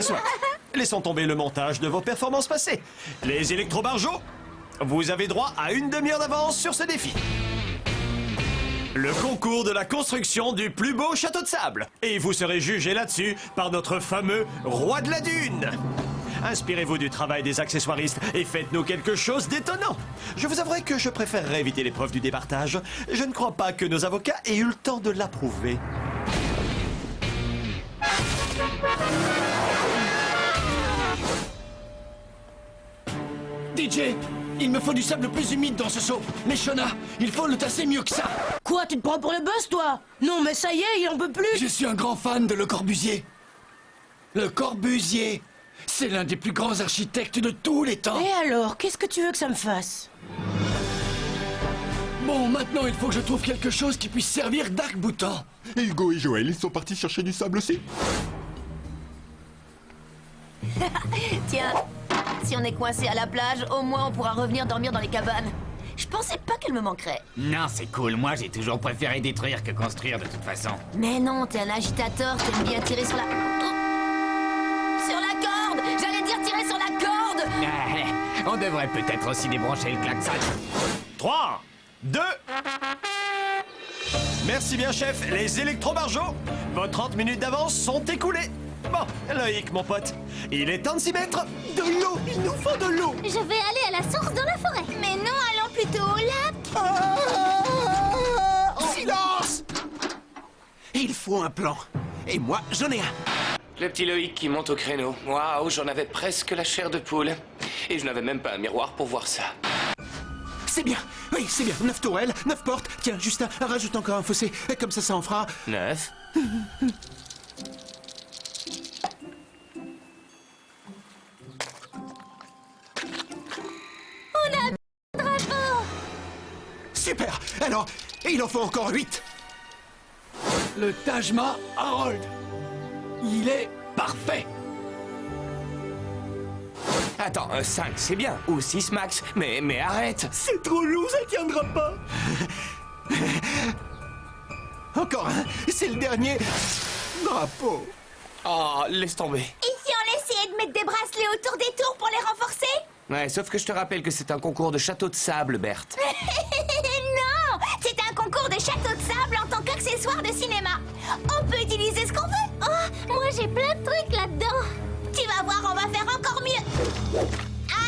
Soit. Laissons tomber le montage de vos performances passées. Les électrobarjots, vous avez droit à une demi-heure d'avance sur ce défi. Le concours de la construction du plus beau château de sable. Et vous serez jugé là-dessus par notre fameux roi de la dune. Inspirez-vous du travail des accessoiristes et faites-nous quelque chose d'étonnant. Je vous avouerai que je préférerais éviter l'épreuve du départage. Je ne crois pas que nos avocats aient eu le temps de l'approuver. DJ, il me faut du sable plus humide dans ce seau. Mais Shona, il faut le tasser mieux que ça. Quoi, tu te prends pour le boss, toi? Non, mais ça y est, il en peut plus. Je suis un grand fan de Le Corbusier. Le Corbusier, c'est l'un des plus grands architectes de tous les temps. Et alors, qu'est-ce que tu veux que ça me fasse? Bon, maintenant, il faut que je trouve quelque chose qui puisse servir d'arc-boutant. Hugo et Joël, ils sont partis chercher du sable aussi. Tiens, si on est coincé à la plage, au moins on pourra revenir dormir dans les cabanes. Je pensais pas qu'elle me manquerait. Non, c'est cool. Moi, j'ai toujours préféré détruire que construire de toute façon. Mais non, t'es un agitateur, t'aimes bien tirer sur la... Sur la corde! J'allais dire tirer sur la corde! On devrait peut-être aussi débrancher le klaxon. 3, 2... Merci bien, chef. Les électrobarjots, vos 30 minutes d'avance sont écoulées. Bon, Loïc, mon pote, il est temps de s'y mettre. De l'eau, il nous faut de l'eau. Je vais aller à la source dans la forêt. Mais non, allons plutôt au lac. Silence! Il faut un plan. Et moi, j'en ai un. Le petit Loïc qui monte au créneau. Waouh, j'en avais presque la chair de poule. Et je n'avais même pas un miroir pour voir ça. C'est bien. Oui, c'est bien. 9 tourelles, 9 portes. Tiens, Justin, rajoute encore un fossé. Et comme ça en fera... 9. Super. Alors, il en faut encore 8. Le Taj Mahal. Il est parfait. Attends, 5 c'est bien. Ou 6 max. Mais arrête. C'est trop lourd, ça tiendra pas. Encore un. C'est le dernier drapeau. Oh, laisse tomber. Et si on essayait de mettre des bracelets autour des tours pour les renforcer? Ouais, sauf que je te rappelle que c'est un concours de château de sable, Berthe. Non! C'est un concours de château de sable en tant qu'accessoire de cinéma. On peut utiliser ce qu'on veut. Oh, moi j'ai plein de trucs là-dedans. Tu vas voir, on va faire encore mieux.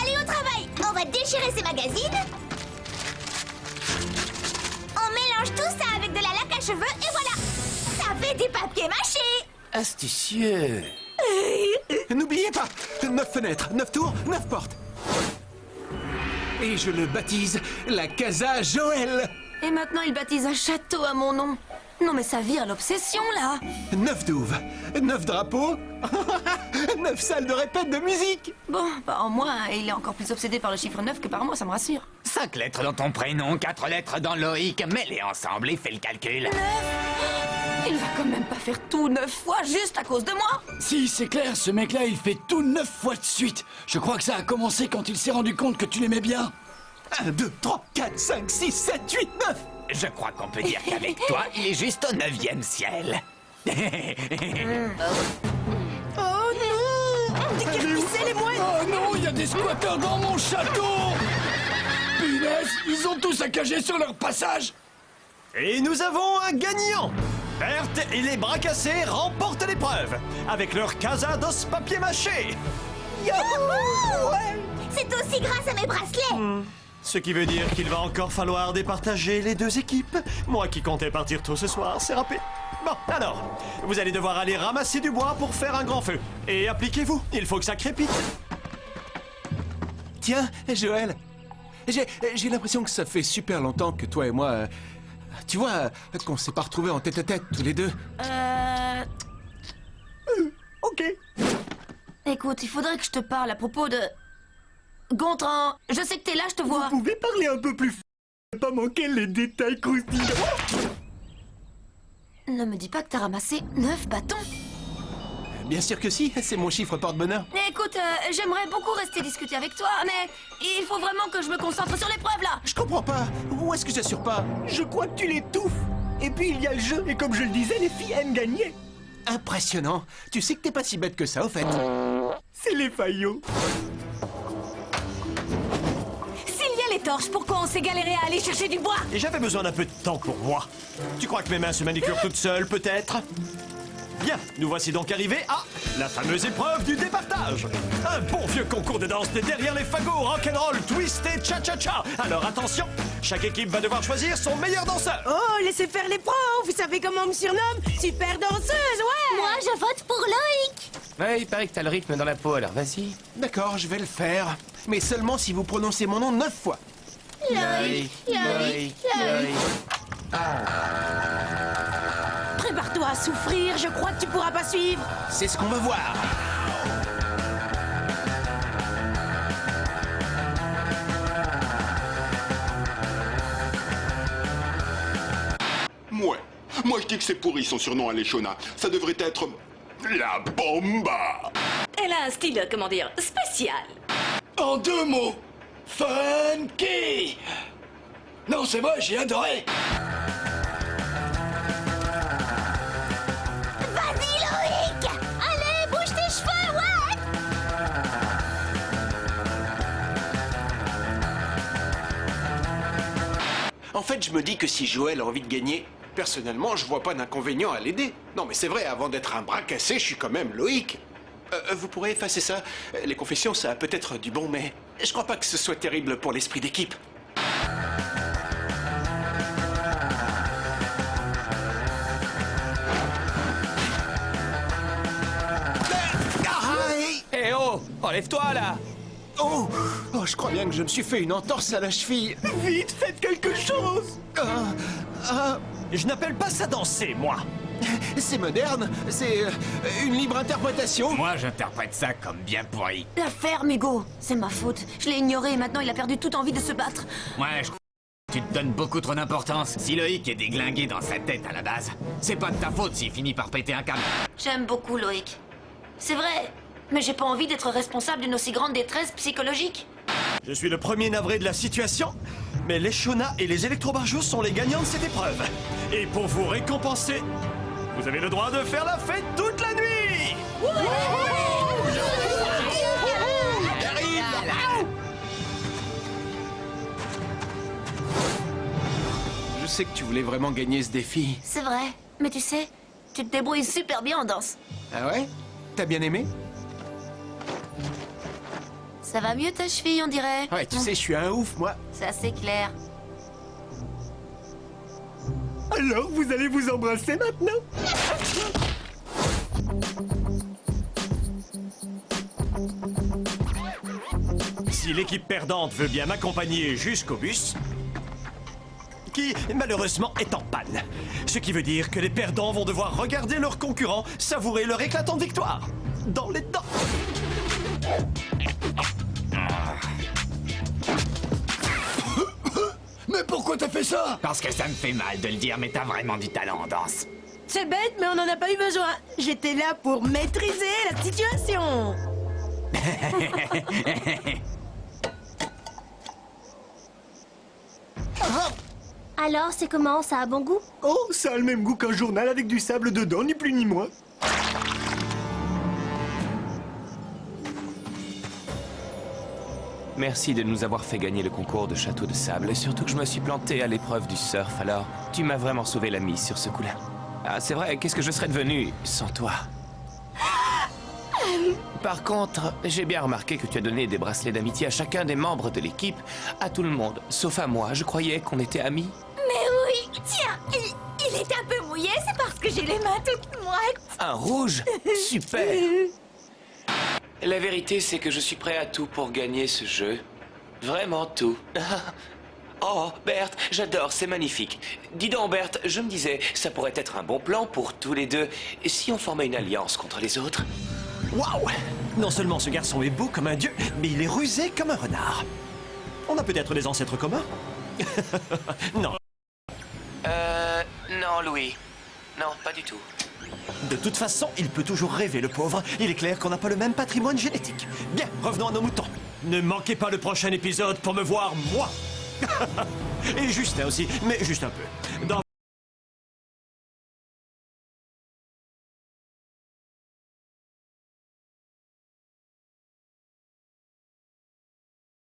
Allez au travail. On va déchirer ces magazines. On mélange tout ça avec de la laque à cheveux et voilà. Ça fait du papier mâché. Astucieux. N'oubliez pas, 9 fenêtres, 9 tours, 9 portes. Et je le baptise la Casa Joël. Et maintenant il baptise un château à mon nom. Non mais ça vire l'obsession là. 9 douves, 9 drapeaux, 9 salles de répète de musique. Bon, bah au moins il est encore plus obsédé par le chiffre 9 que par moi, ça me rassure. 5 lettres dans ton prénom, 4 lettres dans Loïc. Mets-les ensemble et fais le calcul. Il va quand même pas faire tout 9 fois juste à cause de moi. Si, c'est clair, ce mec-là, il fait tout 9 fois de suite. Je crois que ça a commencé quand il s'est rendu compte que tu l'aimais bien. 1, 2, 3, 4, 5, 6, 7, 8, 9. Je crois qu'on peut dire qu'avec toi, il est juste au 9e ciel. Oh non! Déguerpissez les mouettes! Oh non, il y a des squatteurs dans mon château! Punaise, ils ont tout saccagé sur leur passage! Et nous avons un gagnant. Berthe et les bras cassés remportent l'épreuve avec leur Casa dos papier mâché. C'est aussi grâce à mes bracelets. Ce qui veut dire qu'il va encore falloir départager les deux équipes. Moi qui comptais partir tôt ce soir, c'est râpé. Bon, alors, vous allez devoir aller ramasser du bois pour faire un grand feu. Et appliquez-vous, il faut que ça crépite. Tiens, Joël, j'ai l'impression que ça fait super longtemps que toi et moi... tu vois, qu'on s'est pas retrouvés en tête-à-tête tous les deux. Ok. Écoute, il faudrait que je te parle à propos de... Gontran, je sais que t'es là, je te vois. Vous pouvez parler un peu plus pas manquer les détails croustillants. Ne me dis pas que t'as ramassé 9 bâtons. Bien sûr que si, c'est mon chiffre porte-bonheur. Écoute, j'aimerais beaucoup rester discuter avec toi, mais il faut vraiment que je me concentre sur l'épreuve, là. Je comprends pas. Où est-ce que j'assure pas? Je crois que tu l'étouffes. Et puis il y a le jeu, et comme je le disais, les filles aiment gagner. Impressionnant. Tu sais que t'es pas si bête que ça, au fait. C'est les faillots. S'il y a les torches, pourquoi on s'est galéré à aller chercher du bois? Et j'avais besoin d'un peu de temps pour moi. Tu crois que mes mains se manicurent toutes seules, peut-être? Bien, nous voici donc arrivés à la fameuse épreuve du départage. Un bon vieux concours de danse de derrière les fagots, rock'n'roll, twist et cha-cha-cha. Alors attention, chaque équipe va devoir choisir son meilleur danseur. Oh, laissez faire les pros. Vous savez comment on me surnomme? Super danseuse, ouais. Moi, je vote pour Loïc. Ouais, il paraît que t'as le rythme dans la peau, alors vas-y. D'accord, je vais le faire. Mais seulement si vous prononcez mon nom 9 fois. Loïc, Loïc, Loïc. Prépare-toi à souffrir. Je crois que tu pourras pas suivre. C'est ce qu'on va voir. Moi je dis que c'est pourri son surnom à Leshona. Ça devrait être... la bomba. Elle a un style, comment dire, spécial. En 2 mots, funky. Non, c'est vrai, j'ai adoré. Vas-y, Loïc. Allez, bouge tes cheveux, ouais. En fait, je me dis que si Joël a envie de gagner, personnellement, je vois pas d'inconvénient à l'aider. Non, mais c'est vrai, avant d'être un bras cassé, je suis quand même Loïc. Vous pourrez effacer ça. Les confessions, ça a peut-être du bon, mais je crois pas que ce soit terrible pour l'esprit d'équipe. Eh oh, enlève-toi là. Oh, je crois bien que je me suis fait une entorse à la cheville. Vite, faites quelque chose. Je n'appelle pas ça danser, moi. C'est moderne, c'est une libre interprétation. Moi, j'interprète ça comme bien pourri. La ferme, Hugo. C'est ma faute. Je l'ai ignoré et maintenant il a perdu toute envie de se battre. Ouais, je crois que tu te donnes beaucoup trop d'importance. Si Loïc est déglingué dans sa tête à la base, c'est pas de ta faute s'il finit par péter un câble. J'aime beaucoup Loïc. C'est vrai, mais j'ai pas envie d'être responsable d'une aussi grande détresse psychologique. Je suis le premier navré de la situation, mais les Shona et les électrobarjots sont les gagnants de cette épreuve. Et pour vous récompenser, vous avez le droit de faire la fête toute la nuit. Je sais que tu voulais vraiment gagner ce défi. C'est vrai, mais tu sais, tu te débrouilles super bien en danse. Ah ouais? T'as bien aimé? Ça va mieux ta cheville, on dirait. Ouais, tu sais, je suis un ouf, moi. Ça, c'est clair. Alors, vous allez vous embrasser maintenant? Si l'équipe perdante veut bien m'accompagner jusqu'au bus, qui malheureusement est en panne. Ce qui veut dire que les perdants vont devoir regarder leurs concurrents savourer leur éclatante victoire. Dans les dents. Mais pourquoi t'as fait ça? Parce que ça me fait mal de le dire, mais t'as vraiment du talent en danse. C'est bête, mais on n'en a pas eu besoin. J'étais là pour maîtriser la situation. Alors, c'est comment? Ça a bon goût? Oh, ça a le même goût qu'un journal avec du sable dedans, ni plus ni moins. Merci de nous avoir fait gagner le concours de château de sable, et surtout que je me suis planté à l'épreuve du surf, alors tu m'as vraiment sauvé la mise sur ce coup-là. Ah, c'est vrai, qu'est-ce que je serais devenu sans toi? Par contre, j'ai bien remarqué que tu as donné des bracelets d'amitié à chacun des membres de l'équipe, à tout le monde, sauf à moi. Je croyais qu'on était amis. Mais oui, tiens, il est un peu mouillé, c'est parce que j'ai les mains toutes moites. Un rouge? Super! La vérité, c'est que je suis prêt à tout pour gagner ce jeu. Vraiment tout. Oh, Berthe, j'adore, c'est magnifique. Dis donc, Berthe, je me disais, ça pourrait être un bon plan pour tous les deux, si on formait une alliance contre les autres. Waouh! Non seulement ce garçon est beau comme un dieu, mais il est rusé comme un renard. On a peut-être des ancêtres communs? Non. Non, Louis. Non, pas du tout. De toute façon, il peut toujours rêver, le pauvre. Il est clair qu'on n'a pas le même patrimoine génétique. Bien, revenons à nos moutons. Ne manquez pas le prochain épisode pour me voir, moi. Et Justin aussi, mais juste un peu.